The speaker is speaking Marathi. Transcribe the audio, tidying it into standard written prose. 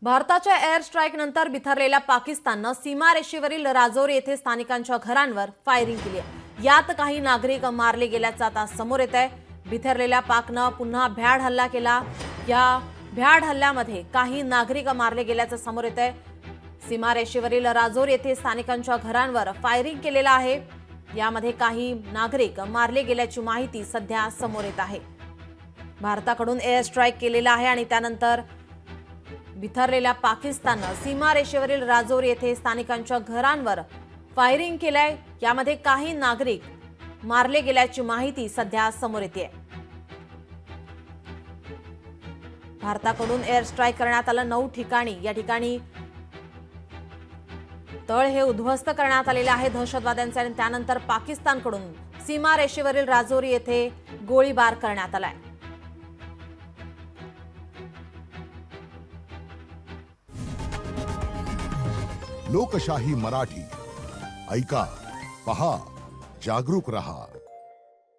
भारताच्या एअर स्ट्राईक नंतर बिथरलेल्या पाकिस्ताननं सीमारेषेवरील राजौरी येथे स्थानिकांच्या घरांवर फायरिंग केली आहे। यात काही नागरिक मारले गेल्याचं आता समोर येत आहे। बिथरलेल्या पाकनं पुन्हा भ्याड हल्ला केला। या भ्याड हल्ल्यामध्ये काही नागरिक मारले गेल्याचं समोर येत आहे। सीमारेषेवरील राजौरी येथे स्थानिकांच्या घरांवर फायरिंग केलेलं आहे। यामध्ये काही नागरिक मारले गेल्याची माहिती सध्या समोर येत आहे। भारताकडून एअर स्ट्राईक केलेला आहे आणि त्यानंतर बिथरलेल्या पाकिस्ताननं सीमारेषेवरील राजौरी येथे स्थानिकांच्या घरांवर फायरिंग केलंय। यामध्ये काही नागरिक मारले गेल्याची माहिती सध्या समोर येते। भारताकडून एअर स्ट्राईक करण्यात आलं 9 ठिकाणी। या ठिकाणी तळ हे उद्ध्वस्त करण्यात आलेले आहे दहशतवाद्यांचे आणि त्यानंतर पाकिस्तानकडून सीमारेषेवरील राजौरी येथे गोळीबार करण्यात आलाय। लोकशाही मराठी ऐका, पहा, जागरूक रहा।